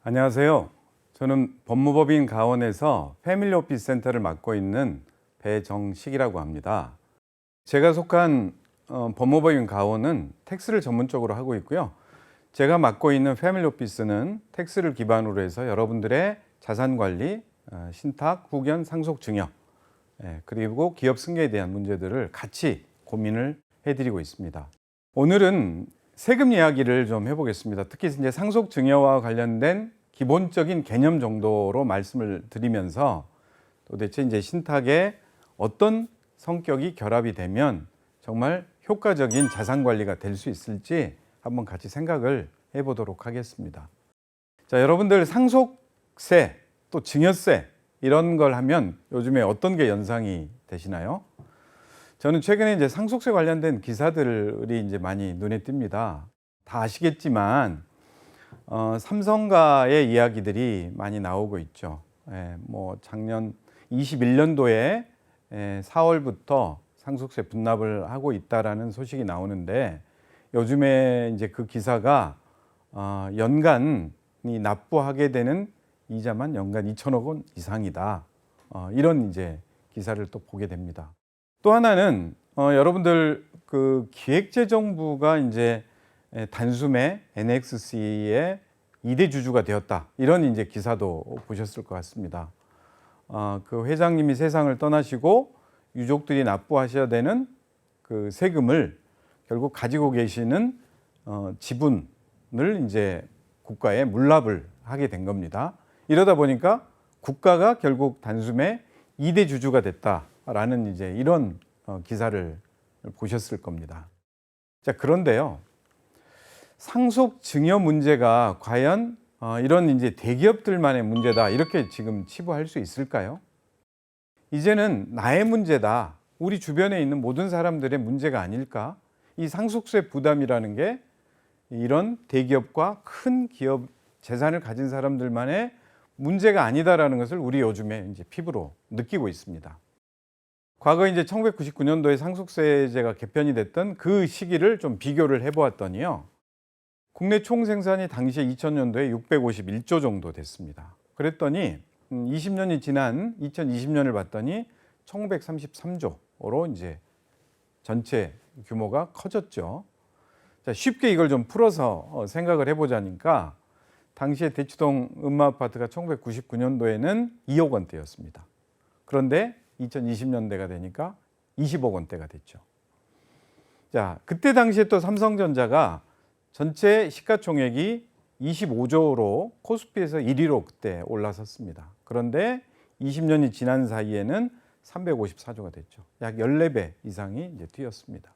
안녕하세요. 저는 법무법인 가원에서 패밀리 오피스 센터를 맡고 있는 배정식이라고 합니다. 제가 속한 법무법인 가원은 텍스를 전문적으로 하고 있고요. 제가 맡고 있는 패밀리 오피스는 텍스를 기반으로 해서 여러분들의 자산 관리, 신탁, 후견, 상속 증여, 그리고 기업 승계에 대한 문제들을 같이 고민을 해드리고 있습니다. 오늘은 세금 이야기를 좀 해보겠습니다. 특히 이제 상속 증여와 관련된 기본적인 개념 정도로 말씀을 드리면서 도대체 이제 신탁에 어떤 성격이 결합이 되면 정말 효과적인 자산 관리가 될 수 있을지 한번 같이 생각을 해보도록 하겠습니다. 자, 여러분들 상속세 또 증여세 이런 걸 하면 요즘에 어떤 게 연상이 되시나요? 저는 최근에 이제 상속세 관련된 기사들이 이제 많이 눈에 띕니다. 다 아시겠지만 삼성가의 이야기들이 많이 나오고 있죠. 뭐 작년 21년도에 4월부터 상속세 분납을 하고 있다라는 소식이 나오는데 요즘에 이제 그 기사가 연간이 납부하게 되는 이자만 연간 2천억 원 이상이다. 이런 이제 기사를 또 보게 됩니다. 또 하나는 여러분들 그 기획재정부가 이제 단숨에 NXC의 2대 주주가 되었다. 이런 이제 기사도 보셨을 것 같습니다. 그 회장님이 세상을 떠나시고 유족들이 납부하셔야 되는 그 세금을 결국 가지고 계시는 지분을 이제 국가에 물납을 하게 된 겁니다. 이러다 보니까 국가가 결국 단숨에 2대 주주가 됐다라는 이제 이런 기사를 보셨을 겁니다. 자, 그런데요. 상속 증여 문제가 과연 이런 이제 대기업들만의 문제다 이렇게 지금 치부할 수 있을까요? 이제는 나의 문제다. 우리 주변에 있는 모든 사람들의 문제가 아닐까? 이 상속세 부담이라는 게 이런 대기업과 큰 기업 재산을 가진 사람들만의 문제가 아니다라는 것을 우리 요즘에 이제 피부로 느끼고 있습니다. 과거 이제 1999년도에 상속세제가 개편이 됐던 그 시기를 좀 비교를 해보았더니요. 국내 총 생산이 당시에 2000년도에 651조 정도 됐습니다. 그랬더니 20년이 지난 2020년을 봤더니 1933조로 이제 전체 규모가 커졌죠. 자, 쉽게 이걸 좀 풀어서 생각을 해보자니까 당시에 대치동 음마아파트가 1999년도에는 2억 원대였습니다. 그런데 2020년대가 되니까 20억 원대가 됐죠. 자, 그때 당시에 또 삼성전자가 전체 시가총액이 25조로 코스피에서 1위로 그때 올라섰습니다. 그런데 20년이 지난 사이에는 354조가 됐죠. 약 14배 이상이 이제 뛰었습니다.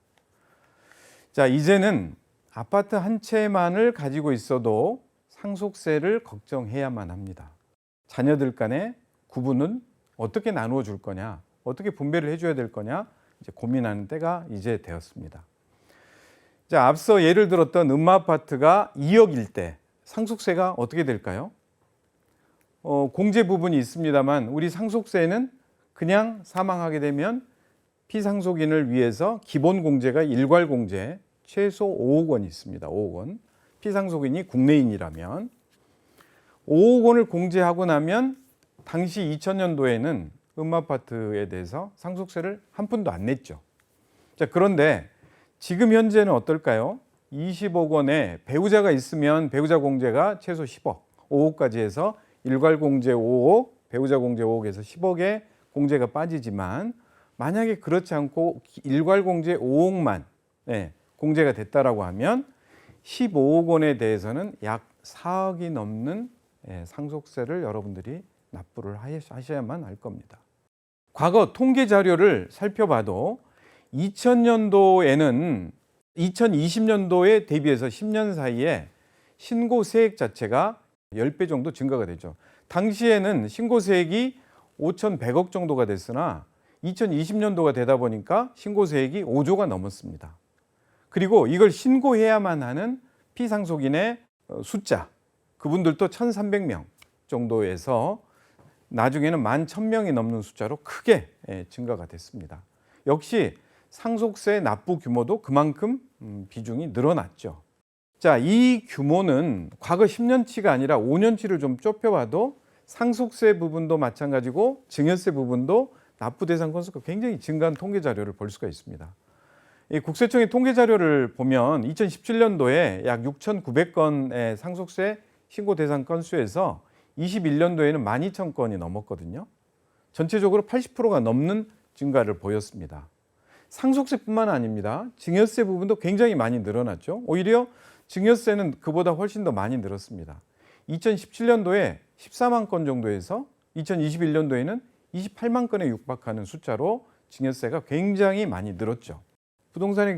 자, 이제는 아파트 한 채만을 가지고 있어도 상속세를 걱정해야만 합니다. 자녀들 간의 구분은 어떻게 나누어 줄 거냐, 어떻게 분배를 해줘야 될 거냐 이제 고민하는 때가 이제 되었습니다. 자, 앞서 예를 들었던 음마아파트가 2억일 때 상속세가 어떻게 될까요? 공제 부분이 있습니다만 우리 상속세는 그냥 사망하게 되면 피상속인을 위해서 기본 공제가 일괄 공제 최소 5억 원이 있습니다. 5억 원. 피상속인이 국내인이라면 5억 원을 공제하고 나면 당시 2000년도에는 음마아파트에 대해서 상속세를 한 푼도 안 냈죠. 자, 그런데 지금 현재는 어떨까요? 20억 원에 배우자가 있으면 배우자 공제가 최소 10억, 5억까지 해서 일괄 공제 5억, 배우자 공제 5억에서 10억의 공제가 빠지지만 만약에 그렇지 않고 일괄 공제 5억만 공제가 됐다라고 하면 15억 원에 대해서는 약 4억이 넘는 상속세를 여러분들이 납부를 하셔야만 할 겁니다. 과거 통계 자료를 살펴봐도 2000년도에는 2020년도에 대비해서 10년 사이에 신고세액 자체가 10배 정도 증가가 되죠. 당시에는 신고세액이 5,100억 정도가 됐으나 2020년도가 되다 보니까 신고세액이 5조가 넘었습니다. 그리고 이걸 신고해야만 하는 피상속인의 숫자, 그분들도 1,300명 정도에서 나중에는 11,000명이 넘는 숫자로 크게 증가가 됐습니다. 역시 상속세 납부 규모도 그만큼 비중이 늘어났죠. 자, 이 규모는 과거 10년치가 아니라 5년치를 좀 좁혀봐도 상속세 부분도 마찬가지고 증여세 부분도 납부 대상 건수가 굉장히 증가한 통계 자료를 볼 수가 있습니다. 이 국세청의 통계 자료를 보면 2017년도에 약 6,900건의 상속세 신고 대상 건수에서 21년도에는 12,000건이 넘었거든요. 전체적으로 80%가 넘는 증가를 보였습니다. 상속세뿐만 아닙니다. 증여세 부분도 굉장히 많이 늘어났죠. 오히려 증여세는 그보다 훨씬 더 많이 늘었습니다. 2017년도에 14만 건 정도에서 2021년도에는 28만 건에 육박하는 숫자로 증여세가 굉장히 많이 늘었죠. 부동산의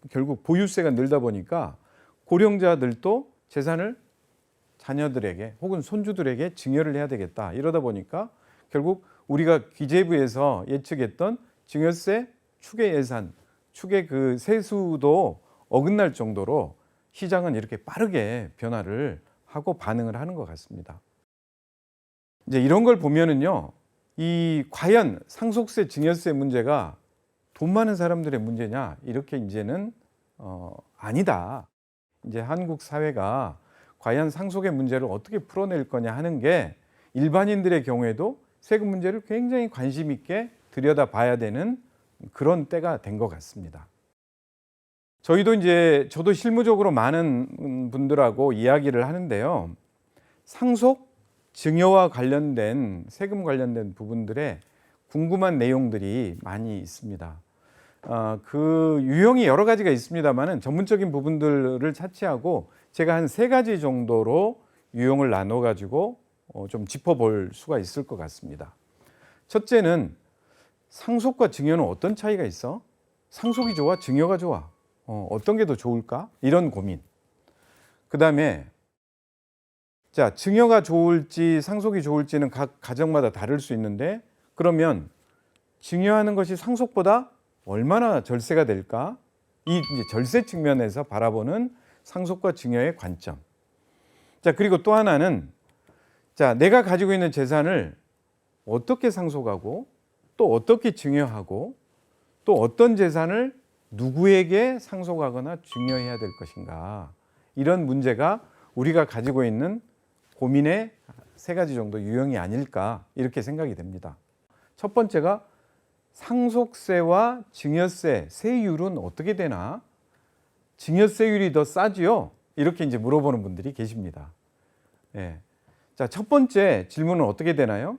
결국 보유세가 늘다 보니까 고령자들도 재산을 자녀들에게 혹은 손주들에게 증여를 해야 되겠다. 이러다 보니까 결국 우리가 기재부에서 예측했던 증여세 추계 예산, 추계 그 세수도 어긋날 정도로 시장은 이렇게 빠르게 변화를 하고 반응을 하는 것 같습니다. 이제 이런 걸 보면은요, 이 과연 상속세, 증여세 문제가 돈 많은 사람들의 문제냐? 이렇게 이제는 아니다. 이제 한국 사회가 과연 상속의 문제를 어떻게 풀어낼 거냐 하는 게 일반인들의 경우에도 세금 문제를 굉장히 관심 있게 들여다봐야 되는 그런 때가 된 것 같습니다. 저도 실무적으로 많은 분들하고 이야기를 하는데요. 상속, 증여와 관련된 세금 관련된 부분들에 궁금한 내용들이 많이 있습니다. 그 유형이 여러 가지가 있습니다만은 전문적인 부분들을 차치하고 제가 한 3가지 정도로 유형을 나눠 가지고 좀 짚어볼 수가 있을 것 같습니다. 첫째는 상속과 증여는 어떤 차이가 있어? 상속이 좋아? 증여가 좋아? 어떤 게 더 좋을까? 이런 고민. 그 다음에 자, 증여가 좋을지 상속이 좋을지는 각 가정마다 다를 수 있는데 그러면 증여하는 것이 상속보다 얼마나 절세가 될까? 이 이제 절세 측면에서 바라보는 상속과 증여의 관점. 자, 그리고 또 하나는 자, 내가 가지고 있는 재산을 어떻게 상속하고 또 어떻게 증여하고 또 어떤 재산을 누구에게 상속하거나 증여해야 될 것인가. 이런 문제가 우리가 가지고 있는 고민의 3가지 정도 유형이 아닐까 이렇게 생각이 됩니다. 첫 번째가 상속세와 증여세 세율은 어떻게 되나? 증여세율이 더 싸지요? 이렇게 이제 물어보는 분들이 계십니다. 예. 자, 첫 번째 질문은 어떻게 되나요?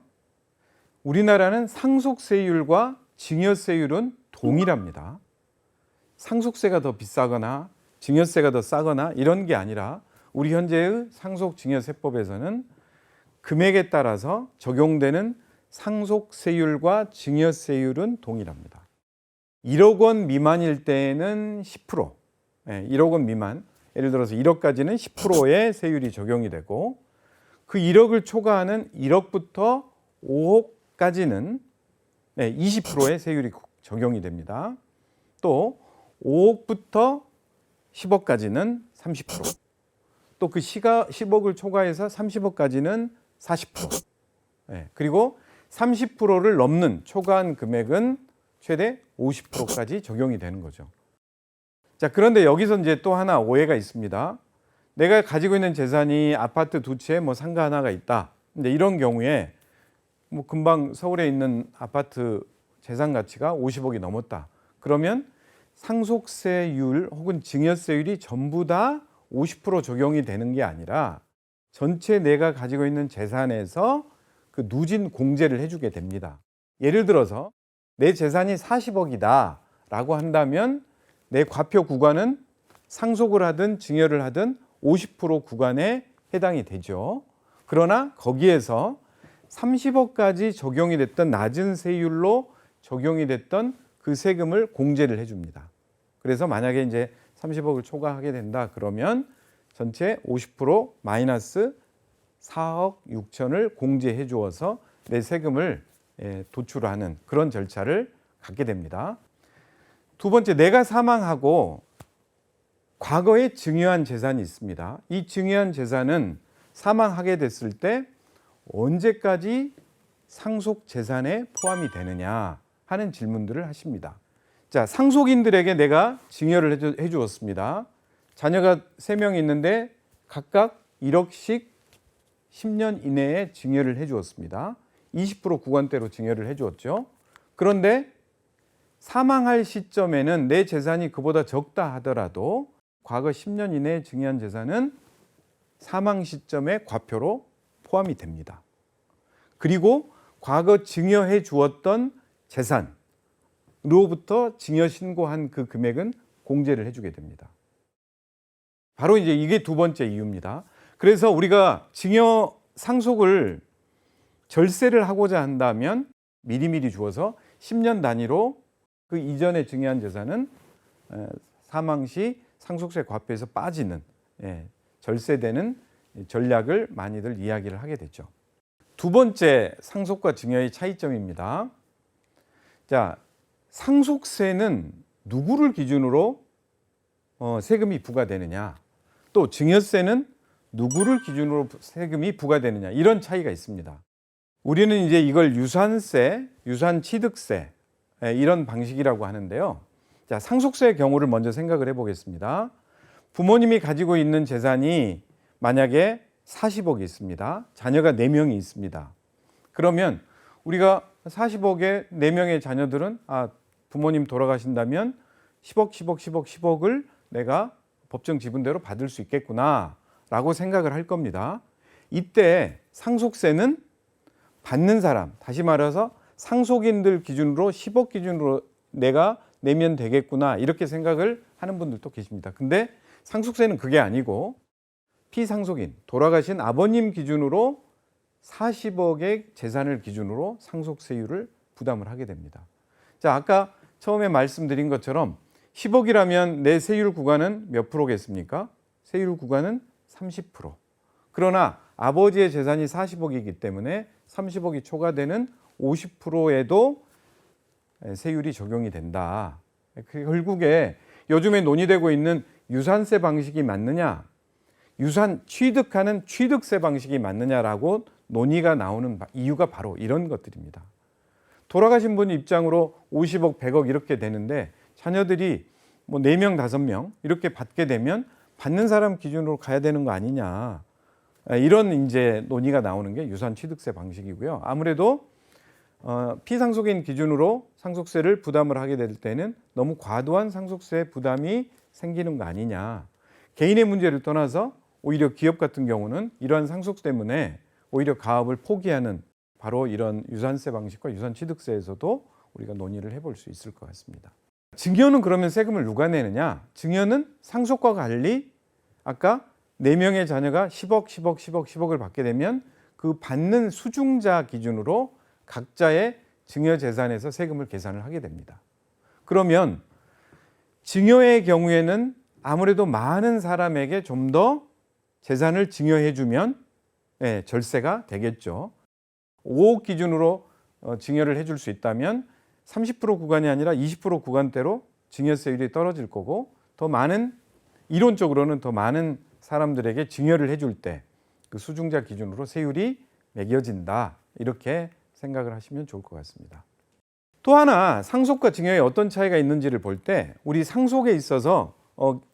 우리나라는 상속세율과 증여세율은 동일합니다. 상속세가 더 비싸거나 증여세가 더 싸거나 이런 게 아니라 우리 현재의 상속증여세법에서는 금액에 따라서 적용되는 상속세율과 증여세율은 동일합니다. 1억 원 미만일 때에는 10%, 1억 원 미만, 예를 들어서 1억까지는 10%의 세율이 적용이 되고 그 1억을 초과하는 1억부터 5억까지는 20%의 세율이 적용이 됩니다. 또 5억부터 10억까지는 30%, 또 그 10억을 초과해서 30억까지는 40%, 그리고 30%를 넘는 초과한 금액은 최대 50%까지 적용이 되는 거죠. 자, 그런데 여기서 이제 또 하나 오해가 있습니다. 내가 가지고 있는 재산이 아파트 2채, 상가 하나가 있다. 근데 이런 경우에 금방 서울에 있는 아파트 재산 가치가 50억이 넘었다. 그러면 상속세율 혹은 증여세율이 전부 다 50% 적용이 되는 게 아니라 전체 내가 가지고 있는 재산에서 그 누진 공제를 해주게 됩니다. 예를 들어서 내 재산이 40억이다 라고 한다면 내 과표 구간은 상속을 하든 증여를 하든 50% 구간에 해당이 되죠. 그러나 거기에서 30억까지 적용이 됐던 낮은 세율로 적용이 됐던 그 세금을 공제를 해줍니다. 그래서 만약에 이제 30억을 초과하게 된다 그러면 전체 50% 마이너스 4억 6천을 공제해 주어서 내 세금을 도출하는 그런 절차를 갖게 됩니다. 두 번째, 내가 사망하고 과거에 증여한 재산이 있습니다. 이 증여한 재산은 사망하게 됐을 때 언제까지 상속 재산에 포함이 되느냐 하는 질문들을 하십니다. 자, 상속인들에게 내가 증여를 해 주었습니다. 자녀가 3명 있는데 각각 1억씩 10년 이내에 증여를 해 주었습니다. 20% 구간대로 증여를 해 주었죠. 그런데 사망할 시점에는 내 재산이 그보다 적다 하더라도 과거 10년 이내에 증여한 재산은 사망 시점에 과표로 포함이 됩니다. 그리고 과거 증여해 주었던 재산으로부터 증여 신고한 그 금액은 공제를 해주게 됩니다. 바로 이제 이게 두 번째 이유입니다. 그래서 우리가 증여 상속을 절세를 하고자 한다면 미리미리 주어서 10년 단위로 그 이전에 증여한 재산은 사망 시 상속세 과표에서 빠지는, 절세되는 전략을 많이들 이야기를 하게 되죠. 두 번째 상속과 증여의 차이점입니다. 자, 상속세는 누구를 기준으로 세금이 부과되느냐, 또 증여세는 누구를 기준으로 세금이 부과되느냐, 이런 차이가 있습니다. 우리는 이제 이걸 유산세, 유산취득세 이런 방식이라고 하는데요. 자, 상속세의 경우를 먼저 생각을 해보겠습니다. 부모님이 가지고 있는 재산이 만약에 40억이 있습니다. 자녀가 4명이 있습니다. 그러면 우리가 40억에 4명의 자녀들은 부모님 돌아가신다면 10억을 내가 법정 지분대로 받을 수 있겠구나 라고 생각을 할 겁니다. 이때 상속세는 받는 사람, 다시 말해서 상속인들 기준으로 10억 기준으로 내가 내면 되겠구나 이렇게 생각을 하는 분들도 계십니다. 근데 상속세는 그게 아니고 피상속인, 돌아가신 아버님 기준으로 40억의 재산을 기준으로 상속세율을 부담을 하게 됩니다. 자, 아까 처음에 말씀드린 것처럼 10억이라면 내 세율 구간은 몇 프로겠습니까? 세율 구간은 30%. 그러나 아버지의 재산이 40억이기 때문에 30억이 초과되는 50%에도 세율이 적용이 된다. 결국에 요즘에 논의되고 있는 유산세 방식이 맞느냐, 유산 취득하는 취득세 방식이 맞느냐라고 논의가 나오는 이유가 바로 이런 것들입니다. 돌아가신 분 입장으로 50억, 100억 이렇게 되는데 자녀들이 뭐 4명, 5명 이렇게 받게 되면 받는 사람 기준으로 가야 되는 거 아니냐. 이런 이제 논의가 나오는 게 유산 취득세 방식이고요. 아무래도 피상속인 기준으로 상속세를 부담을 하게 될 때는 너무 과도한 상속세 부담이 생기는 거 아니냐. 개인의 문제를 떠나서 오히려 기업 같은 경우는 이러한 상속 때문에 오히려 가업을 포기하는 바로 이런 유산세 방식과 유산취득세에서도 우리가 논의를 해볼 수 있을 것 같습니다. 증여는 그러면 세금을 누가 내느냐? 증여는 상속과 달리 아까 4명의 자녀가 10억을 받게 되면 그 받는 수중자 기준으로 각자의 증여 재산에서 세금을 계산을 하게 됩니다. 그러면 증여의 경우에는 아무래도 많은 사람에게 좀 더 재산을 증여해 주면 절세가 되겠죠. 5억 기준으로 증여를 해줄 수 있다면 30% 구간이 아니라 20% 구간대로 증여세율이 떨어질 거고, 더 많은, 이론적으로는 더 많은 사람들에게 증여를 해줄 때 그 수중자 기준으로 세율이 매겨진다, 이렇게 생각을 하시면 좋을 것 같습니다. 또 하나 상속과 증여에 어떤 차이가 있는지를 볼 때 우리 상속에 있어서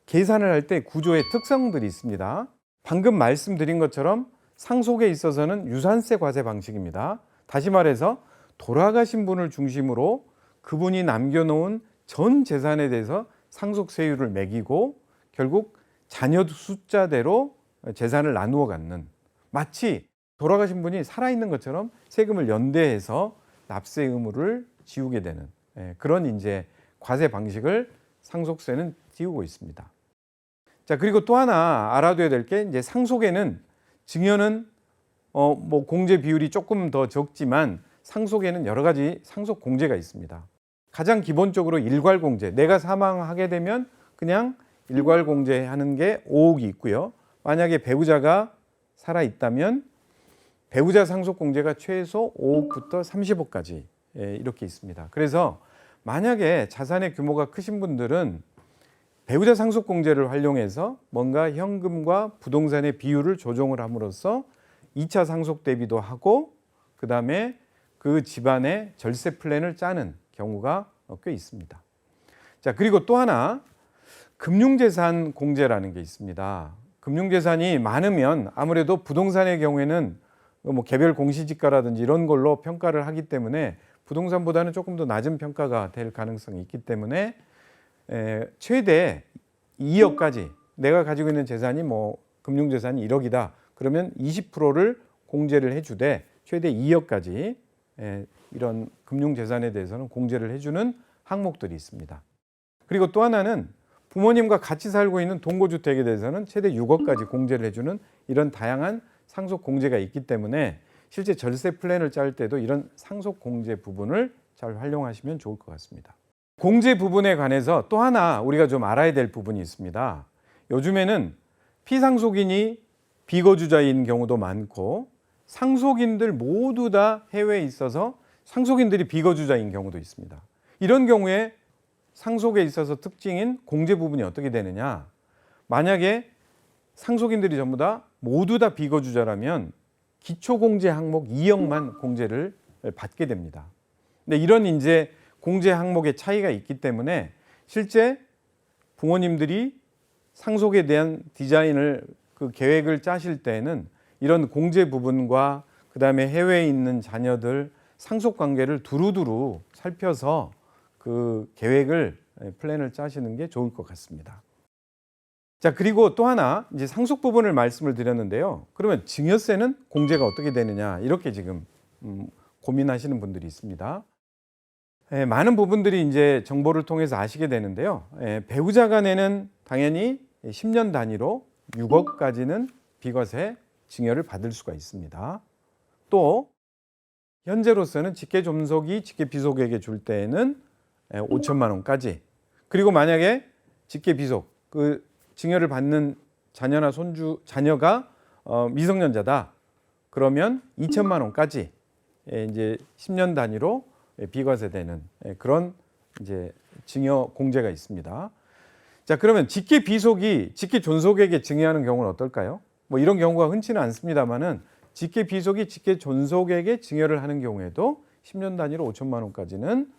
계산을 할 때 구조의 특성들이 있습니다. 방금 말씀드린 것처럼 상속에 있어서는 유산세 과세 방식입니다. 다시 말해서 돌아가신 분을 중심으로 그분이 남겨놓은 전 재산에 대해서 상속세율을 매기고 결국 자녀 숫자대로 재산을 나누어 갖는, 마치 돌아가신 분이 살아있는 것처럼 세금을 연대해서 납세 의무를 지우게 되는 그런 이제 과세 방식을 상속세는 띄우고 있습니다. 자, 그리고 또 하나 알아둬야 될 게 이제 상속에는, 증여는 뭐 공제 비율이 조금 더 적지만 상속에는 여러 가지 상속 공제가 있습니다. 가장 기본적으로 일괄 공제, 내가 사망하게 되면 그냥 일괄 공제하는 게 5억이 있고요. 만약에 배우자가 살아 있다면 배우자 상속 공제가 최소 5억부터 30억까지 이렇게 있습니다. 그래서 만약에 자산의 규모가 크신 분들은 배우자 상속 공제를 활용해서 뭔가 현금과 부동산의 비율을 조정을 함으로써 2차 상속 대비도 하고 그다음에 그 집안의 절세 플랜을 짜는 경우가 꽤 있습니다. 자, 그리고 또 하나, 금융재산 공제라는 게 있습니다. 금융재산이 많으면 아무래도 부동산의 경우에는 뭐 개별 공시지가라든지 이런 걸로 평가를 하기 때문에 부동산보다는 조금 더 낮은 평가가 될 가능성이 있기 때문에 최대 2억까지 내가 가지고 있는 재산이 뭐 금융재산이 1억이다. 그러면 20%를 공제를 해주되 최대 2억까지 이런 금융재산에 대해서는 공제를 해주는 항목들이 있습니다. 그리고 또 하나는 부모님과 같이 살고 있는 동거주택에 대해서는 최대 6억까지 공제를 해주는 이런 다양한 상속 공제가 있기 때문에 실제 절세 플랜을 짤 때도 이런 상속 공제 부분을 잘 활용하시면 좋을 것 같습니다. 공제 부분에 관해서 또 하나 우리가 좀 알아야 될 부분이 있습니다. 요즘에는 피상속인이 비거주자인 경우도 많고 상속인들 모두 다 해외에 있어서 상속인들이 비거주자인 경우도 있습니다. 이런 경우에 상속에 있어서 특징인 공제 부분이 어떻게 되느냐? 만약에 상속인들이 전부 다 모두 다 비거주자라면 기초공제 항목 2억만 공제를 받게 됩니다. 근데 이런 이제 공제 항목의 차이가 있기 때문에 실제 부모님들이 상속에 대한 디자인을 그 계획을 짜실 때에는 이런 공제 부분과 그다음에 해외에 있는 자녀들 상속 관계를 두루두루 살펴서 그 계획을 플랜을 짜시는 게 좋을 것 같습니다. 자, 그리고 또 하나 이제 상속 부분을 말씀을 드렸는데요. 그러면 증여세는 공제가 어떻게 되느냐 이렇게 지금 고민하시는 분들이 있습니다. 많은 부분들이 이제 정보를 통해서 아시게 되는데요. 배우자 간에는 당연히 10년 단위로 6억까지는 비과세 증여를 받을 수가 있습니다. 또 현재로서는 직계존속이 직계비속에게 줄 때에는 5천만 원까지, 그리고 만약에 직계비속 그 증여를 받는 자녀나 자녀가 미성년자다 그러면 2천만 원까지 이제 10년 단위로 비과세되는 그런 이제 증여 공제가 있습니다. 자, 그러면 직계비속이 직계존속에게 증여하는 경우는 어떨까요? 뭐 이런 경우가 흔치는 않습니다만은 직계비속이 직계존속에게 증여를 하는 경우에도 10년 단위로 5천만 원까지는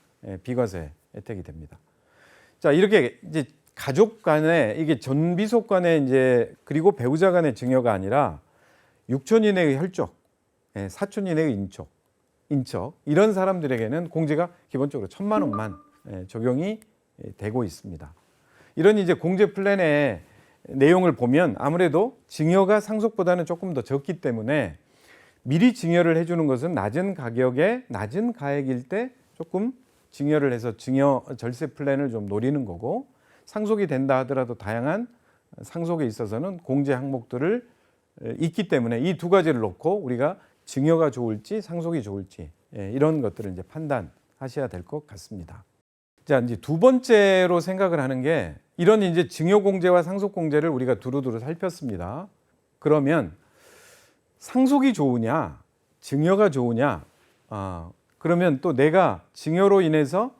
비과세 혜택이 됩니다. 자, 이렇게 이제 가족 간에 이게 전비속 간에 이제 그리고 배우자 간의 증여가 아니라 6촌 이내의 혈족, 사촌 이내의 인척 이런 사람들에게는 공제가 기본적으로 1,000만 원만 적용이 되고 있습니다. 이런 이제 공제 플랜의 내용을 보면 아무래도 증여가 상속보다는 조금 더 적기 때문에 미리 증여를 해주는 것은 낮은 가격에 낮은 가액일 때 조금 증여를 해서 증여 절세 플랜을 좀 노리는 거고, 상속이 된다 하더라도 다양한 상속에 있어서는 공제 항목들을 있기 때문에 이 두 가지를 놓고 우리가 증여가 좋을지 상속이 좋을지 이런 것들을 이제 판단하셔야 될 것 같습니다. 자, 이제 두 번째로 생각을 하는 게 이런 이제 증여 공제와 상속 공제를 우리가 두루두루 살폈습니다. 그러면 상속이 좋으냐, 증여가 좋으냐? 그러면 또 내가 증여로 인해서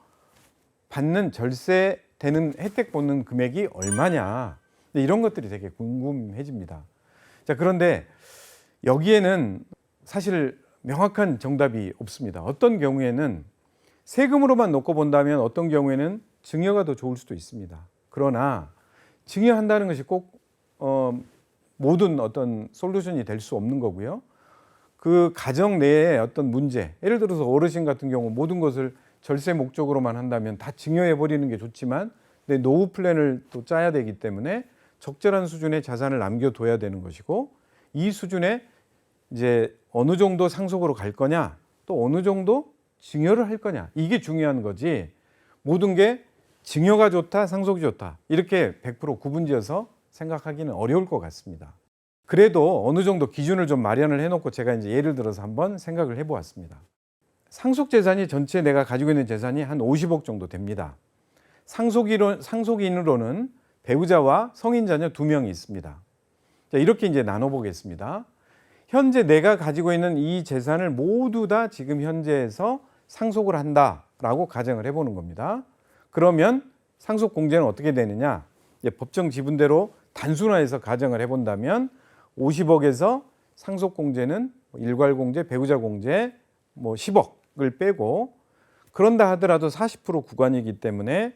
받는 절세되는 혜택 보는 금액이 얼마냐? 이런 것들이 되게 궁금해집니다. 자, 그런데 여기에는 사실 명확한 정답이 없습니다. 어떤 경우에는 세금으로만 놓고 본다면 어떤 경우에는 증여가 더 좋을 수도 있습니다. 그러나 증여한다는 것이 꼭 모든 어떤 솔루션이 될 수 없는 거고요. 그 가정 내에 어떤 문제, 예를 들어서 어르신 같은 경우 모든 것을 절세 목적으로만 한다면 다 증여해 버리는 게 좋지만 내 노후 플랜을 또 짜야 되기 때문에 적절한 수준의 자산을 남겨둬야 되는 것이고, 이 수준에 이제 어느 정도 상속으로 갈 거냐, 또 어느 정도 증여를 할 거냐, 이게 중요한 거지 모든 게 증여가 좋다, 상속이 좋다 이렇게 100% 구분지어서 생각하기는 어려울 것 같습니다. 그래도 어느 정도 기준을 좀 마련을 해놓고 제가 이제 예를 들어서 한번 생각을 해보았습니다. 상속 재산이 전체 내가 가지고 있는 재산이 한 50억 정도 됩니다. 상속인으로는 배우자와 성인 자녀 2명이 있습니다. 자, 이렇게 이제 나눠보겠습니다. 현재 내가 가지고 있는 이 재산을 모두 다 지금 현재에서 상속을 한다라고 가정을 해보는 겁니다. 그러면 상속 공제는 어떻게 되느냐? 법정 지분대로 단순화해서 가정을 해본다면 50억에서 상속 공제는 일괄 공제, 배우자 공제 10억을 빼고, 그런다 하더라도 40% 구간이기 때문에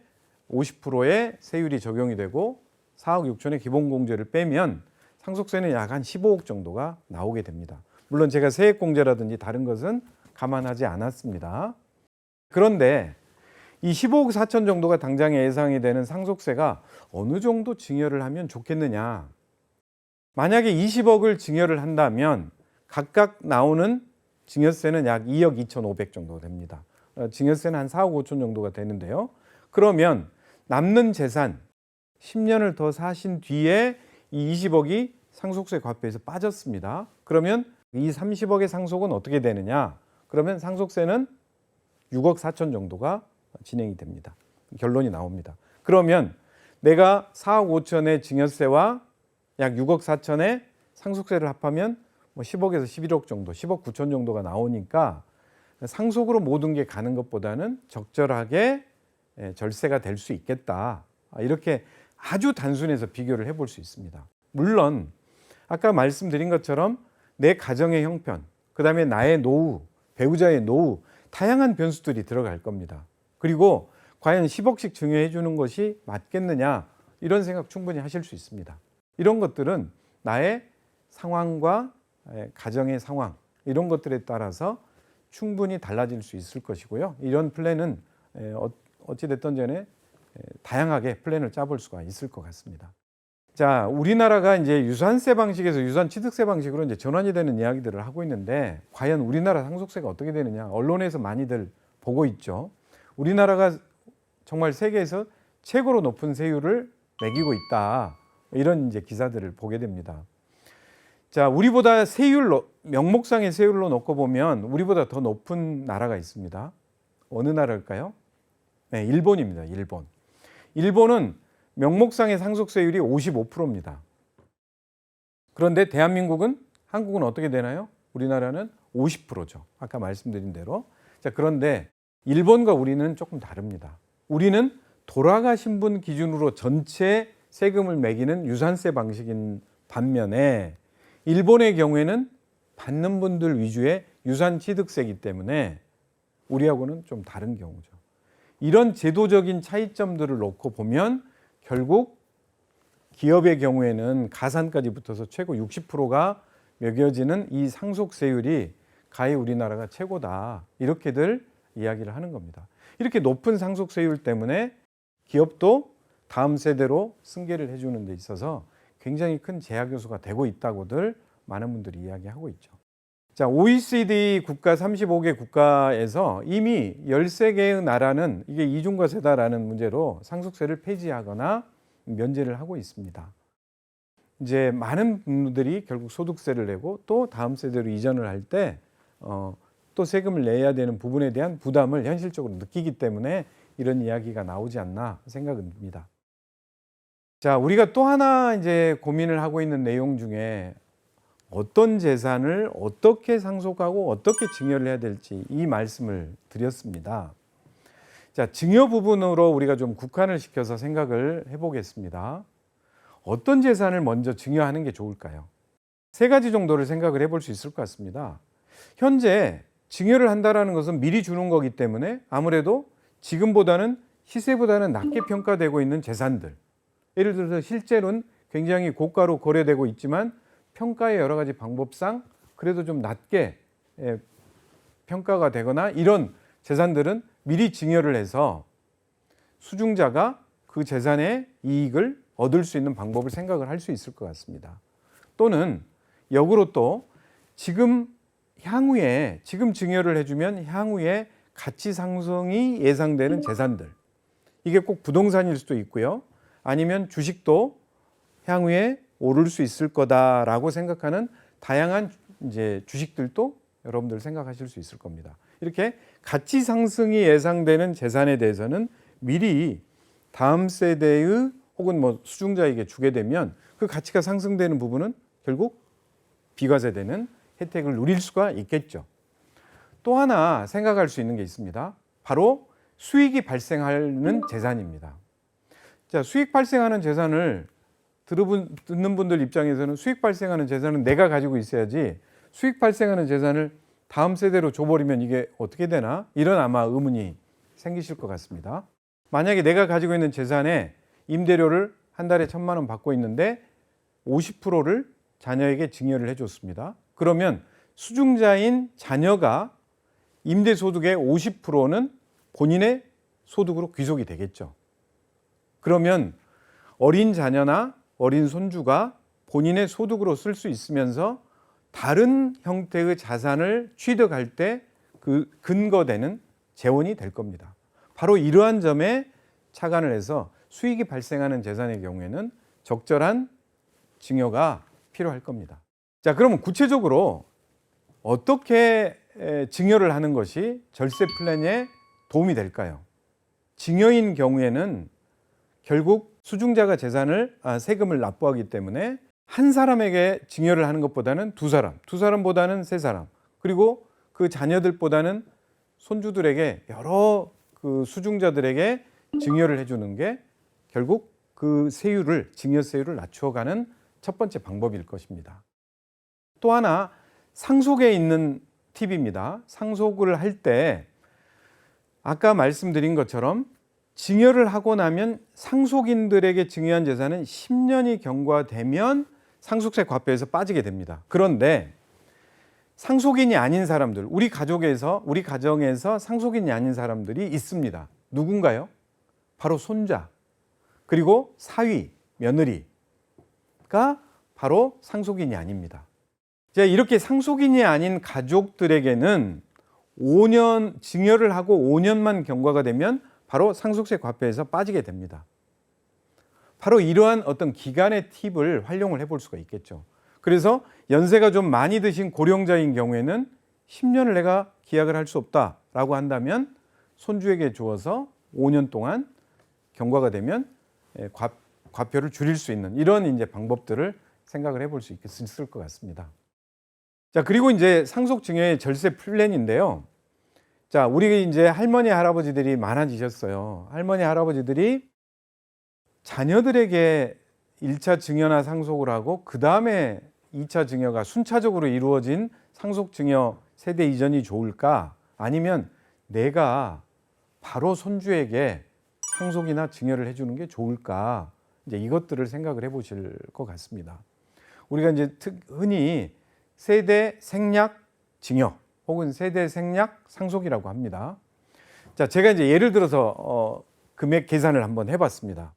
50%의 세율이 적용이 되고 4억 6천의 기본공제를 빼면 상속세는 약 한 15억 정도가 나오게 됩니다. 물론 제가 세액공제라든지 다른 것은 감안하지 않았습니다. 그런데 이 15억 4천 정도가 당장 예상이 되는 상속세가 어느 정도 증여를 하면 좋겠느냐. 만약에 20억을 증여를 한다면 각각 나오는 증여세는 약 2억 2천5백 정도 됩니다. 증여세는 한 4억 5천 정도가 되는데요. 그러면 남는 재산 10년을 더 사신 뒤에 이 20억이 상속세 과표에서 빠졌습니다. 그러면 이 30억의 상속은 어떻게 되느냐? 그러면 상속세는 6억 4천 정도가 진행이 됩니다. 결론이 나옵니다. 그러면 내가 4억 5천의 증여세와 약 6억 4천의 상속세를 합하면 10억에서 11억 정도, 10억 9천 정도가 나오니까 상속으로 모든 게 가는 것보다는 적절하게 절세가 될 수 있겠다. 이렇게 아주 단순해서 비교를 해볼 수 있습니다. 물론 아까 말씀드린 것처럼 내 가정의 형편, 그 다음에 나의 노후, 배우자의 노후, 다양한 변수들이 들어갈 겁니다. 그리고 과연 10억씩 증여해 주는 것이 맞겠느냐, 이런 생각 충분히 하실 수 있습니다. 이런 것들은 나의 상황과 가정의 상황, 이런 것들에 따라서 충분히 달라질 수 있을 것이고요. 이런 플랜은 어찌됐든 전에 다양하게 플랜을 짜볼 수가 있을 것 같습니다. 자, 우리나라가 이제 유산세 방식에서 유산 취득세 방식으로 이제 전환이 되는 이야기들을 하고 있는데, 과연 우리나라 상속세가 어떻게 되느냐, 언론에서 많이들 보고 있죠. 우리나라가 정말 세계에서 최고로 높은 세율을 매기고 있다, 이런 이제 기사들을 보게 됩니다. 자, 우리보다 세율로, 명목상의 세율로 놓고 보면 우리보다 더 높은 나라가 있습니다. 어느 나라일까요? 네, 일본입니다. 일본. 일본은 명목상의 상속세율이 55%입니다. 그런데 대한민국은, 한국은 어떻게 되나요? 우리나라는 50%죠. 아까 말씀드린 대로. 자, 그런데 일본과 우리는 조금 다릅니다. 우리는 돌아가신 분 기준으로 전체 세금을 매기는 유산세 방식인 반면에, 일본의 경우에는 받는 분들 위주의 유산 취득세이기 때문에 우리하고는 좀 다른 경우죠. 이런 제도적인 차이점들을 놓고 보면 결국 기업의 경우에는 가산까지 붙어서 최고 60%가 매겨지는 이 상속세율이 가히 우리나라가 최고다, 이렇게들 이야기를 하는 겁니다. 이렇게 높은 상속세율 때문에 기업도 다음 세대로 승계를 해주는 데 있어서 굉장히 큰 제약 요소가 되고 있다고들 많은 분들이 이야기하고 있죠. 자, OECD 국가 35개 국가에서 이미 13개의 나라는 이게 이중과세다라는 문제로 상속세를 폐지하거나 면제를 하고 있습니다. 이제 많은 분들이 결국 소득세를 내고 또 다음 세대로 이전을 할 때 또 세금을 내야 되는 부분에 대한 부담을 현실적으로 느끼기 때문에 이런 이야기가 나오지 않나 생각은 듭니다. 자, 우리가 또 하나 이제 고민을 하고 있는 내용 중에 어떤 재산을 어떻게 상속하고 어떻게 증여를 해야 될지 이 말씀을 드렸습니다. 자, 증여 부분으로 우리가 좀 국한을 시켜서 생각을 해보겠습니다. 어떤 재산을 먼저 증여하는 게 좋을까요? 세 가지 정도를 생각을 해볼 수 있을 것 같습니다. 현재 증여를 한다는 것은 미리 주는 거기 때문에 아무래도 지금보다는 시세보다는 낮게 평가되고 있는 재산들, 예를 들어서 실제로는 굉장히 고가로 거래되고 있지만 평가의 여러 가지 방법상 그래도 좀 낮게 평가가 되거나 이런 재산들은 미리 증여를 해서 수중자가 그 재산의 이익을 얻을 수 있는 방법을 생각을 할 수 있을 것 같습니다. 또는 역으로 또 향후에 지금 증여를 해주면 향후에 가치 상승이 예상되는 재산들, 이게 꼭 부동산일 수도 있고요, 아니면 주식도 향후에 오를 수 있을 거다라고 생각하는 다양한 이제 주식들도 여러분들 생각하실 수 있을 겁니다. 이렇게 가치 상승이 예상되는 재산에 대해서는 미리 다음 세대의 혹은 뭐 수중자에게 주게 되면 그 가치가 상승되는 부분은 결국 비과세되는 혜택을 누릴 수가 있겠죠. 또 하나 생각할 수 있는 게 있습니다. 바로 수익이 발생하는 재산입니다. 자, 수익 발생하는 재산을 듣는 분들 입장에서는 수익 발생하는 재산은 내가 가지고 있어야지 수익 발생하는 재산을 다음 세대로 줘버리면 이게 어떻게 되나? 이런 아마 의문이 생기실 것 같습니다. 만약에 내가 가지고 있는 재산에 임대료를 한 달에 1,000만 원 받고 있는데 50%를 자녀에게 증여를 해줬습니다. 그러면 수중자인 자녀가 임대소득의 50%는 본인의 소득으로 귀속이 되겠죠. 그러면 어린 자녀나 어린 손주가 본인의 소득으로 쓸 수 있으면서 다른 형태의 자산을 취득할 때 그 근거되는 재원이 될 겁니다. 바로 이러한 점에 착안을 해서 수익이 발생하는 재산의 경우에는 적절한 증여가 필요할 겁니다. 자, 그러면 구체적으로 어떻게 증여를 하는 것이 절세 플랜에 도움이 될까요? 증여인 경우에는 결국 수중자가 세금을 납부하기 때문에 한 사람에게 증여를 하는 것보다는 두 사람보다는 세 사람, 그리고 그 자녀들보다는 손주들에게 여러 그 수중자들에게 증여를 해주는 게 결국 그 증여세율을 낮추어가는 첫 번째 방법일 것입니다. 또 하나 상속에 있는 팁입니다. 상속을 할 때 아까 말씀드린 것처럼 증여를 하고 나면 상속인들에게 증여한 재산은 10년이 경과되면 상속세 과표에서 빠지게 됩니다. 그런데 상속인이 아닌 사람들, 우리 가정에서 상속인이 아닌 사람들이 있습니다. 누군가요? 바로 손자, 그리고 사위, 며느리가 바로 상속인이 아닙니다. 이렇게 상속인이 아닌 가족들에게는 5년 증여를 하고 5년만 경과가 되면 바로 상속세 과표에서 빠지게 됩니다. 바로 이러한 어떤 기간의 팁을 활용을 해볼 수가 있겠죠. 그래서 연세가 좀 많이 드신 고령자인 경우에는 10년을 내가 기약을 할 수 없다라고 한다면 손주에게 주어서 5년 동안 경과가 되면 과표를 줄일 수 있는 이런 이제 방법들을 생각을 해볼 수 있을 것 같습니다. 자, 그리고 이제 상속 증여의 절세 플랜인데요. 자, 우리 이제 할머니, 할아버지들이 많아지셨어요. 할머니, 할아버지들이 자녀들에게 1차 증여나 상속을 하고 그 다음에 2차 증여가 순차적으로 이루어진 상속 증여 세대 이전이 좋을까? 아니면 내가 바로 손주에게 상속이나 증여를 해주는 게 좋을까? 이제 이것들을 생각을 해보실 것 같습니다. 우리가 이제 흔히 세대 생략 증여 혹은 세대 생략 상속이라고 합니다. 자, 제가 이제 예를 들어서 금액 계산을 한번 해봤습니다.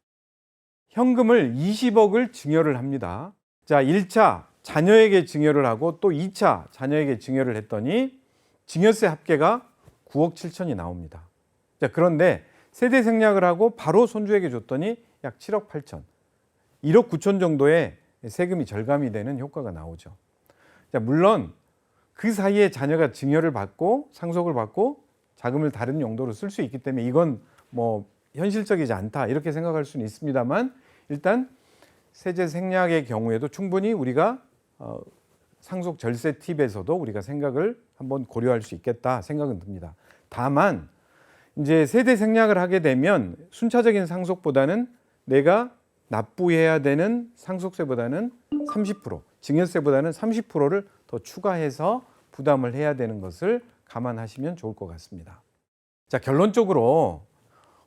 현금을 20억을 증여를 합니다. 자, 1차 자녀에게 증여를 하고 또 2차 자녀에게 증여를 했더니 증여세 합계가 9억 7천이 나옵니다. 자, 그런데 세대 생략을 하고 바로 손주에게 줬더니 약 7억 8천, 1억 9천 정도의 세금이 절감이 되는 효과가 나오죠. 자, 물론 그 사이에 자녀가 증여를 받고 상속을 받고 자금을 다른 용도로 쓸 수 있기 때문에 이건 뭐 현실적이지 않다 이렇게 생각할 수는 있습니다만, 일단 세제 생략의 경우에도 충분히 우리가 상속 절세 팁에서도 우리가 생각을 한번 고려할 수 있겠다 생각은 듭니다. 다만 이제 세대 생략을 하게 되면 순차적인 상속보다는 내가 납부해야 되는 상속세보다는 30%, 증여세보다는 30%를 더 추가해서 부담을 해야 되는 것을 감안하시면 좋을 것 같습니다. 자, 결론적으로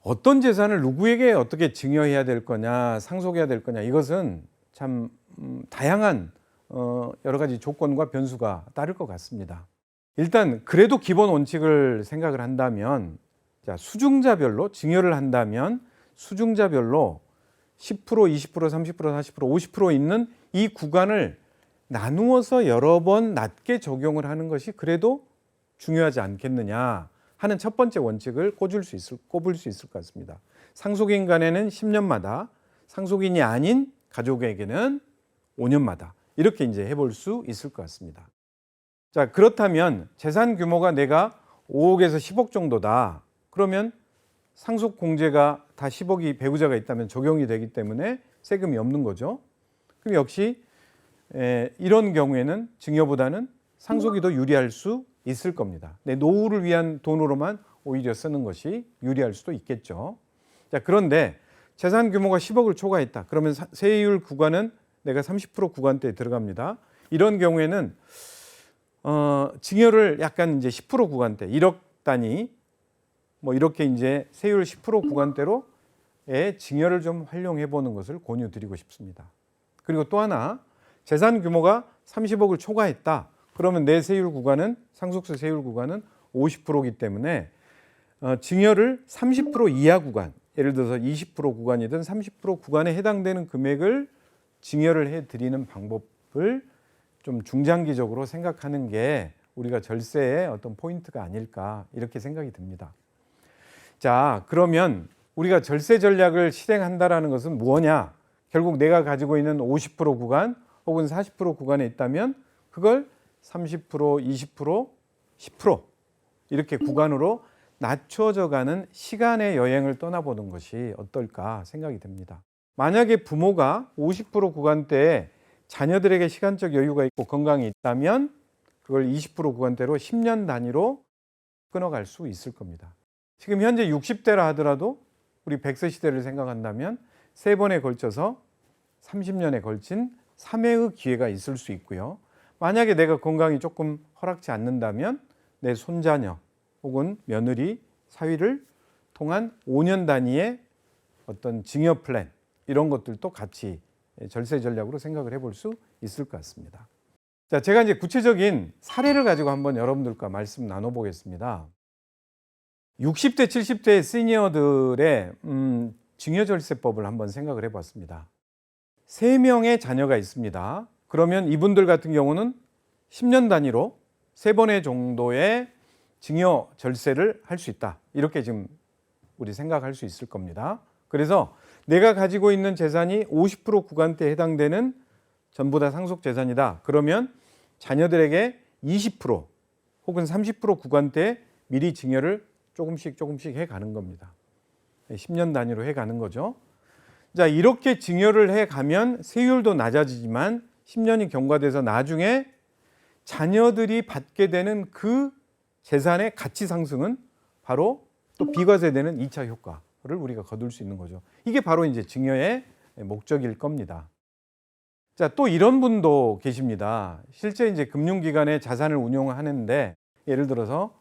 어떤 재산을 누구에게 어떻게 증여해야 될 거냐, 상속해야 될 거냐, 이것은 참 다양한 여러 가지 조건과 변수가 따를 것 같습니다. 일단 그래도 기본 원칙을 생각을 한다면, 자, 수중자별로 증여를 한다면 수중자별로 10%, 20%, 30%, 40%, 50% 있는 이 구간을 나누어서 여러 번 낮게 적용을 하는 것이 그래도 중요하지 않겠느냐 하는 첫 번째 원칙을 꼽을 수 있을 것 같습니다. 상속인 간에는 10년마다, 상속인이 아닌 가족에게는 5년마다 이렇게 이제 해볼 수 있을 것 같습니다. 자, 그렇다면 재산 규모가 내가 5억에서 10억 정도다. 그러면 상속 공제가 다 10억이 배우자가 있다면 적용이 되기 때문에 세금이 없는 거죠. 그럼 역시 이런 경우에는 증여보다는 상속이 더 유리할 수 있을 겁니다. 내 노후를 위한 돈으로만 오히려 쓰는 것이 유리할 수도 있겠죠. 자, 그런데 재산 규모가 10억을 초과했다. 그러면 세율 구간은 내가 30% 구간대에 들어갑니다. 이런 경우에는 증여를 약간 이제 10% 구간대, 1억 단위 뭐 이렇게 이제 세율 10% 구간대로의 증여를 좀 활용해 보는 것을 권유드리고 싶습니다. 그리고 또 하나, 재산 규모가 30억을 초과했다. 그러면 내 세율 구간은, 상속세 세율 구간은 50%이기 때문에 증여를 30% 이하 구간, 예를 들어서 20% 구간이든 30% 구간에 해당되는 금액을 증여를 해드리는 방법을 좀 중장기적으로 생각하는 게 우리가 절세의 어떤 포인트가 아닐까, 이렇게 생각이 듭니다. 자, 그러면 우리가 절세 전략을 실행한다라는 것은 뭐냐? 결국 내가 가지고 있는 50% 구간 혹은 40% 구간에 있다면 그걸 30%, 20%, 10% 이렇게 구간으로 낮춰져 가는 시간의 여행을 떠나보는 것이 어떨까 생각이 듭니다. 만약에 부모가 50% 구간대에 자녀들에게 시간적 여유가 있고 건강이 있다면 그걸 20% 구간대로 10년 단위로 끊어갈 수 있을 겁니다. 지금 현재 60대라 하더라도 우리 100세 시대를 생각한다면 3번에 걸쳐서 30년에 걸친 3회의 기회가 있을 수 있고요. 만약에 내가 건강이 조금 허락지 않는다면 내 손자녀 혹은 며느리 사위를 통한 5년 단위의 어떤 증여 플랜, 이런 것들도 같이 절세 전략으로 생각을 해볼 수 있을 것 같습니다. 자, 제가 이제 구체적인 사례를 가지고 한번 여러분들과 말씀 나눠보겠습니다. 60대, 70대 시니어들의 증여절세법을 한번 생각을 해봤습니다. 3명의 자녀가 있습니다. 그러면 이분들 같은 경우는 10년 단위로 3번의 정도의 증여 절세를 할 수 있다. 이렇게 지금 우리 생각할 수 있을 겁니다. 그래서 내가 가지고 있는 재산이 50% 구간대에 해당되는 전부 다 상속 재산이다. 그러면 자녀들에게 20% 혹은 30% 구간대에 미리 증여를 조금씩 해가는 겁니다. 10년 단위로 해가는 거죠. 자, 이렇게 증여를 해가면 세율도 낮아지지만 10년이 경과돼서 나중에 자녀들이 받게 되는 그 재산의 가치 상승은 바로 또 비과세되는 2차 효과를 우리가 거둘 수 있는 거죠. 이게 바로 이제 증여의 목적일 겁니다. 자, 또 이런 분도 계십니다. 실제 이제 금융기관에 자산을 운용하는데 예를 들어서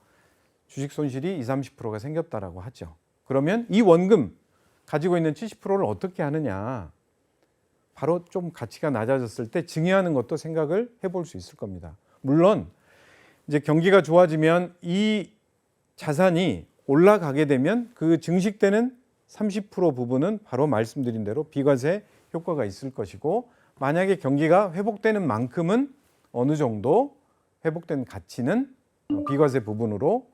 주식 손실이 20, 30%가 생겼다라고 하죠. 그러면 이 원금 가지고 있는 70%를 어떻게 하느냐? 바로 좀 가치가 낮아졌을 때 증여하는 것도 생각을 해볼 수 있을 겁니다. 물론 이제 경기가 좋아지면 이 자산이 올라가게 되면 그 증식되는 30% 부분은 바로 말씀드린 대로 비과세 효과가 있을 것이고, 만약에 경기가 회복되는 만큼은 어느 정도 회복된 가치는 비과세 부분으로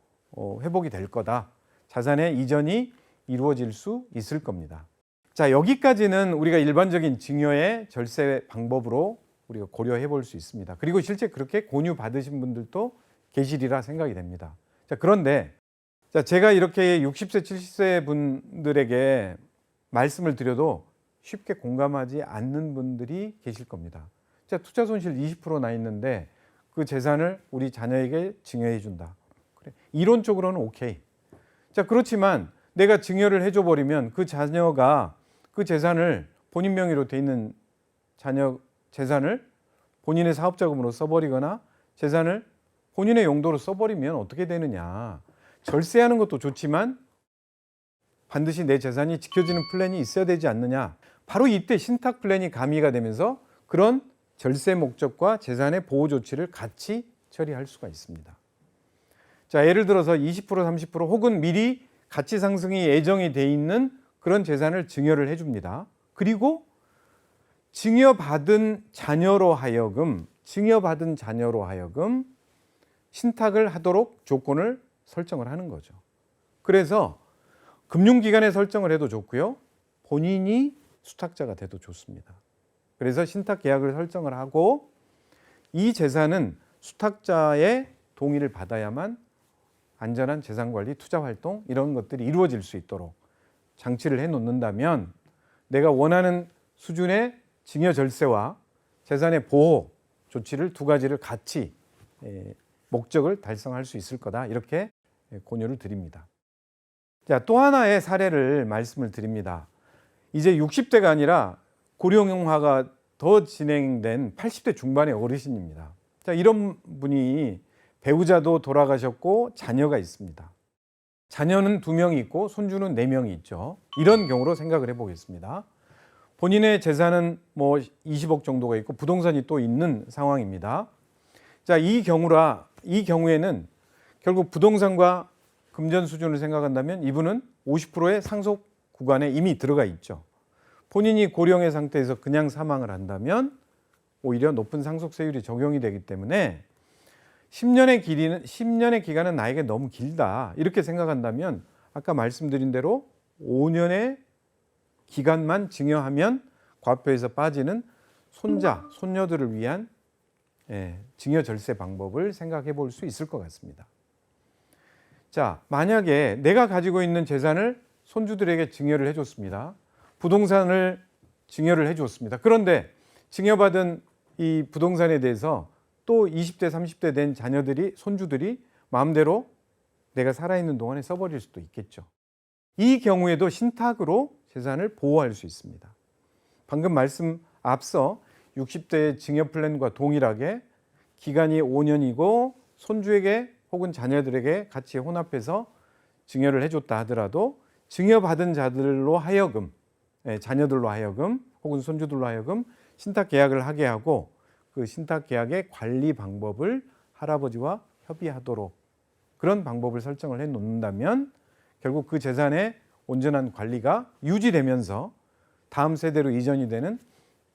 회복이 될 거다. 자산의 이전이 이루어질 수 있을 겁니다. 자, 여기까지는 우리가 일반적인 증여의 절세 방법으로 우리가 고려해 볼 수 있습니다. 그리고 실제 그렇게 권유 받으신 분들도 계시리라 생각이 됩니다. 자, 그런데 제가 이렇게 60세, 70세 분들에게 말씀을 드려도 쉽게 공감하지 않는 분들이 계실 겁니다. 자, 투자 손실 20%나 있는데 그 재산을 우리 자녀에게 증여해 준다. 그래, 이론적으로는 오케이. 자, 그렇지만 내가 증여를 해줘 버리면 그 자녀가 그 재산을 본인 명의로 돼 있는 자녀 재산을 본인의 사업자금으로 써버리거나 재산을 본인의 용도로 써버리면 어떻게 되느냐. 절세하는 것도 좋지만 반드시 내 재산이 지켜지는 플랜이 있어야 되지 않느냐. 바로 이때 신탁 플랜이 가미가 되면서 그런 절세 목적과 재산의 보호 조치를 같이 처리할 수가 있습니다. 자, 예를 들어서 20%, 30% 혹은 미리 가치 상승이 예정이 돼 있는 그런 재산을 증여를 해줍니다. 그리고 증여받은 자녀로 하여금 신탁을 하도록 조건을 설정을 하는 거죠. 그래서 금융기관에 설정을 해도 좋고요. 본인이 수탁자가 돼도 좋습니다. 그래서 신탁 계약을 설정을 하고 이 재산은 수탁자의 동의를 받아야만 안전한 재산관리, 투자활동 이런 것들이 이루어질 수 있도록 장치를 해놓는다면 내가 원하는 수준의 증여 절세와 재산의 보호 조치를 두 가지를 같이 목적을 달성할 수 있을 거다. 이렇게 권유를 드립니다. 자, 또 하나의 사례를 말씀을 드립니다. 이제 60대가 아니라 고령화가 더 진행된 80대 중반의 어르신입니다. 자, 이런 분이 배우자도 돌아가셨고 자녀가 있습니다. 자녀는 2명이 있고 손주는 4명이 있죠. 이런 경우로 생각을 해보겠습니다. 본인의 재산은 뭐 20억 정도가 있고 부동산이 또 있는 상황입니다. 자, 이 경우에는 결국 부동산과 금전 수준을 생각한다면 이분은 50%의 상속 구간에 이미 들어가 있죠. 본인이 고령의 상태에서 그냥 사망을 한다면 오히려 높은 상속세율이 적용이 되기 때문에 10년의 기간은 나에게 너무 길다. 이렇게 생각한다면 아까 말씀드린 대로 5년의 기간만 증여하면 과표에서 빠지는 손자, 손녀들을 위한 증여 절세 방법을 생각해 볼 수 있을 것 같습니다. 자, 만약에 내가 가지고 있는 재산을 손주들에게 증여를 해줬습니다. 부동산을 증여를 해줬습니다. 그런데 증여받은 이 부동산에 대해서 또 20대, 30대 된 자녀들이, 손주들이 마음대로 내가 살아있는 동안에 써버릴 수도 있겠죠. 이 경우에도 신탁으로 재산을 보호할 수 있습니다. 방금 앞서 60대의 증여 플랜과 동일하게 기간이 5년이고 손주에게 혹은 자녀들에게 같이 혼합해서 증여를 해줬다 하더라도 증여받은 자들로 하여금, 자녀들로 하여금 혹은 손주들로 하여금 신탁 계약을 하게 하고 그 신탁 계약의 관리 방법을 할아버지와 협의하도록 그런 방법을 설정을 해 놓는다면 결국 그 재산의 온전한 관리가 유지되면서 다음 세대로 이전이 되는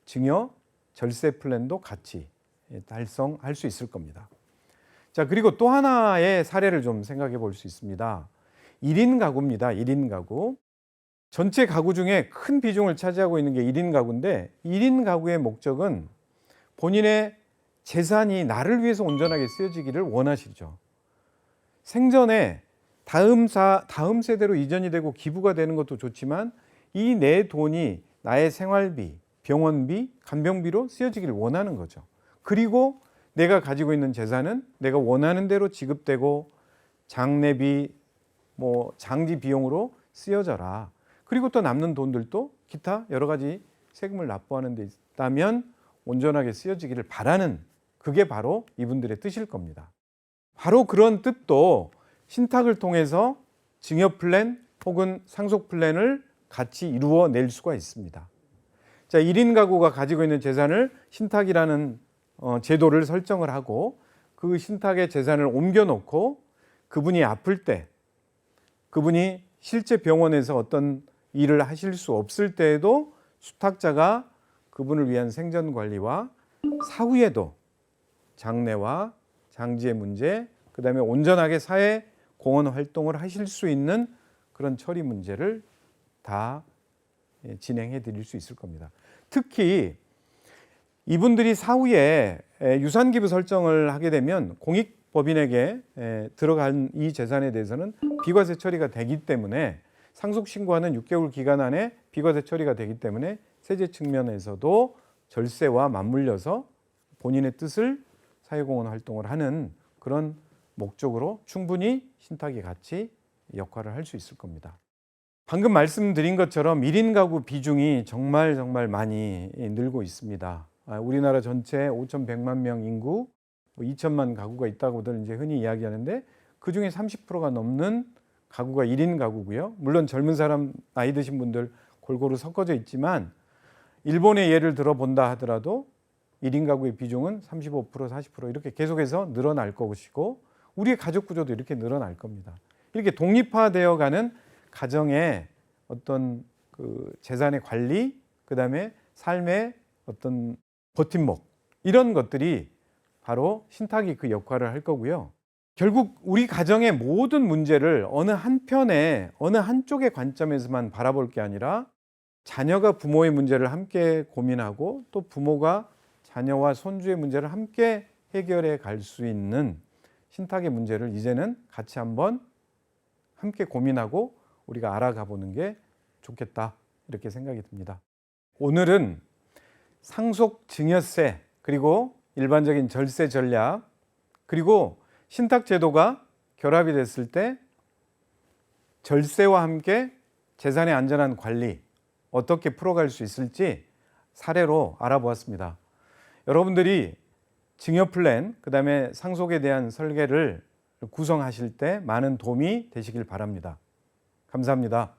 증여 절세 플랜도 같이 달성할 수 있을 겁니다. 자, 그리고 또 하나의 사례를 좀 생각해 볼 수 있습니다. 1인 가구입니다. 1인 가구. 전체 가구 중에 큰 비중을 차지하고 있는 게 1인 가구인데 1인 가구의 목적은 본인의 재산이 나를 위해서 온전하게 쓰여지기를 원하시죠. 생전에 다음 세대로 이전이 되고 기부가 되는 것도 좋지만 이 내 돈이 나의 생활비, 병원비, 간병비로 쓰여지기를 원하는 거죠. 그리고 내가 가지고 있는 재산은 내가 원하는 대로 지급되고 장례비, 장지 비용으로 쓰여져라. 그리고 또 남는 돈들도 기타 여러 가지 세금을 납부하는 데 있다면 온전하게 쓰여지기를 바라는 그게 바로 이분들의 뜻일 겁니다. 바로 그런 뜻도 신탁을 통해서 증여 플랜 혹은 상속 플랜을 같이 이루어낼 수가 있습니다. 자, 1인 가구가 가지고 있는 재산을 신탁이라는 제도를 설정을 하고 그 신탁의 재산을 옮겨놓고 그분이 아플 때, 그분이 실제 병원에서 어떤 일을 하실 수 없을 때에도 수탁자가 그분을 위한 생전 관리와 사후에도 장례와 장지의 문제, 그 다음에 온전하게 사회 공헌 활동을 하실 수 있는 그런 처리 문제를 다 진행해 드릴 수 있을 겁니다. 특히 이분들이 사후에 유산기부 설정을 하게 되면 공익법인에게 들어간 이 재산에 대해서는 비과세 처리가 되기 때문에 상속신고하는 6개월 기간 안에 비과세 처리가 되기 때문에 세제 측면에서도 절세와 맞물려서 본인의 뜻을 사회공헌 활동을 하는 그런 목적으로 충분히 신탁이 같이 역할을 할 수 있을 겁니다. 방금 말씀드린 것처럼 1인 가구 비중이 정말 많이 늘고 있습니다. 우리나라 전체 5,100만 명 인구 2천만 가구가 있다고들 이제 흔히 이야기하는데 그중에 30%가 넘는 가구가 1인 가구고요. 물론 젊은 사람, 나이 드신 분들 골고루 섞어져 있지만 일본의 예를 들어본다 하더라도 1인 가구의 비중은 35%, 40% 이렇게 계속해서 늘어날 것이고 우리의 가족 구조도 이렇게 늘어날 겁니다. 이렇게 독립화되어 가는 가정의 어떤 그 재산의 관리, 그다음에 삶의 어떤 버팀목 이런 것들이 바로 신탁이 그 역할을 할 거고요. 결국 우리 가정의 모든 문제를 어느 한편에 어느 한쪽의 관점에서만 바라볼 게 아니라 자녀가 부모의 문제를 함께 고민하고 또 부모가 자녀와 손주의 문제를 함께 해결해 갈 수 있는 신탁의 문제를 이제는 같이 한번 함께 고민하고 우리가 알아가 보는 게 좋겠다 이렇게 생각이 듭니다. 오늘은 상속 증여세 그리고 일반적인 절세 전략 그리고 신탁 제도가 결합이 됐을 때 절세와 함께 재산의 안전한 관리 어떻게 풀어갈 수 있을지 사례로 알아보았습니다. 여러분들이 증여 플랜, 그다음에 상속에 대한 설계를 구성하실 때 많은 도움이 되시길 바랍니다. 감사합니다.